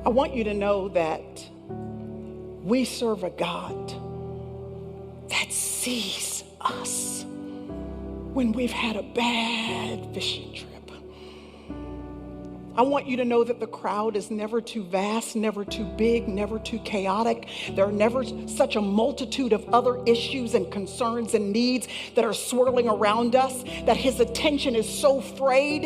I want you to know that we serve a God that sees us when we've had a bad fishing trip. I want you to know that the crowd is never too vast, never too big, never too chaotic. There are never such a multitude of other issues and concerns and needs that are swirling around us that his attention is so frayed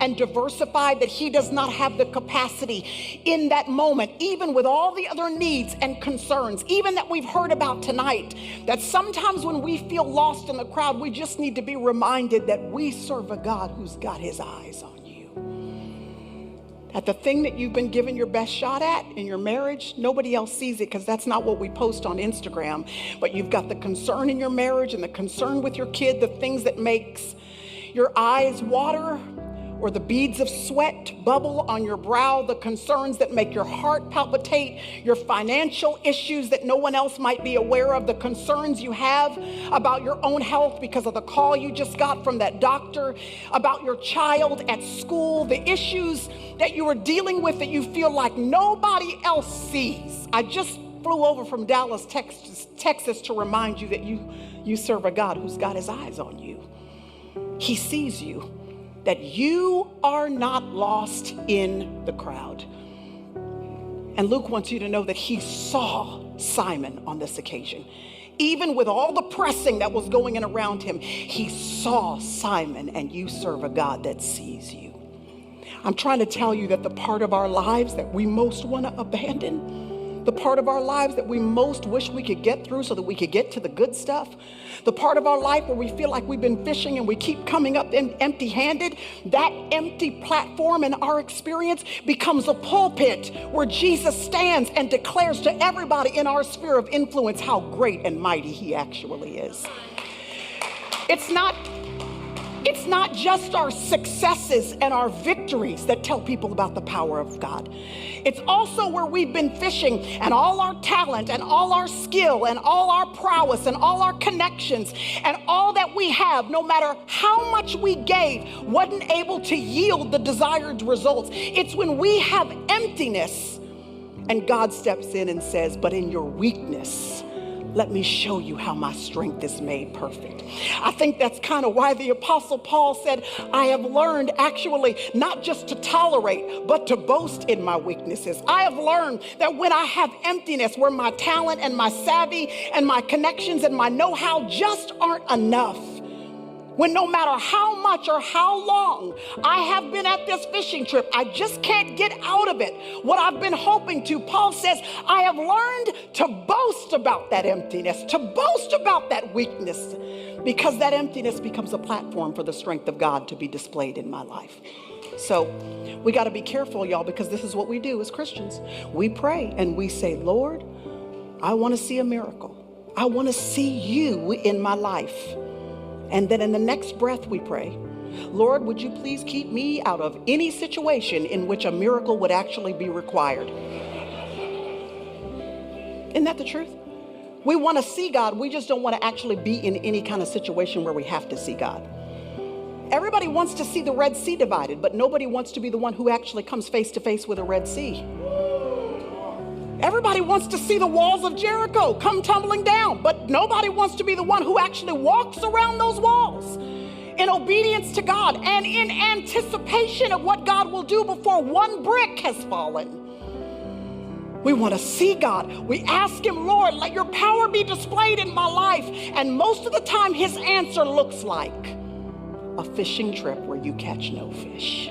and diversified that he does not have the capacity in that moment, even with all the other needs and concerns, even that we've heard about tonight, that sometimes when we feel lost in the crowd, we just need to be reminded that we serve a God who's got his eyes on you. That the thing that you've been given your best shot at in your marriage, nobody else sees it because that's not what we post on Instagram. But you've got the concern in your marriage and the concern with your kid, the things that makes your eyes water or the beads of sweat bubble on your brow, the concerns that make your heart palpitate, your financial issues that no one else might be aware of, the concerns you have about your own health because of the call you just got from that doctor, about your child at school, the issues that you are dealing with that you feel like nobody else sees. I just flew over from Dallas, Texas to remind you that you serve a God who's got his eyes on you. He sees you, that you are not lost in the crowd. And Luke wants you to know that he saw Simon on this occasion. Even with all the pressing that was going on around him, he saw Simon, and you serve a God that sees you. I'm trying to tell you that the part of our lives that we most want to abandon, the part of our lives that we most wish we could get through so that we could get to the good stuff, the part of our life where we feel like we've been fishing and we keep coming up empty-handed, that empty platform in our experience becomes a pulpit where Jesus stands and declares to everybody in our sphere of influence how great and mighty he actually is. It's not just our successes and our victories that tell people about the power of God. It's also where we've been fishing and all our talent and all our skill and all our prowess and all our connections and all that we have, no matter how much we gave, wasn't able to yield the desired results. It's when we have emptiness and God steps in and says, but in your weakness, let me show you how my strength is made perfect. I think that's kind of why the Apostle Paul said, I have learned actually not just to tolerate, but to boast in my weaknesses. I have learned that when I have emptiness, where my talent and my savvy and my connections and my know-how just aren't enough, when no matter how much or how long I have been at this fishing trip, I just can't get out of it what I've been hoping to. Paul says, I have learned to boast about that emptiness, to boast about that weakness, because that emptiness becomes a platform for the strength of God to be displayed in my life. So we got to be careful, y'all, because this is what we do as Christians. We pray and we say, Lord, I want to see a miracle. I want to see you in my life. And then in the next breath we pray, Lord, would you please keep me out of any situation in which a miracle would actually be required? Isn't that the truth? We want to see God. We just don't want to actually be in any kind of situation where we have to see God. Everybody wants to see the Red Sea divided, but nobody wants to be the one who actually comes face to face with a Red Sea. Everybody wants to see the walls of Jericho come tumbling down, but nobody wants to be the one who actually walks around those walls in obedience to God and in anticipation of what God will do before one brick has fallen. We want to see God. We ask him, Lord, let your power be displayed in my life. And most of the time, his answer looks like a fishing trip where you catch no fish.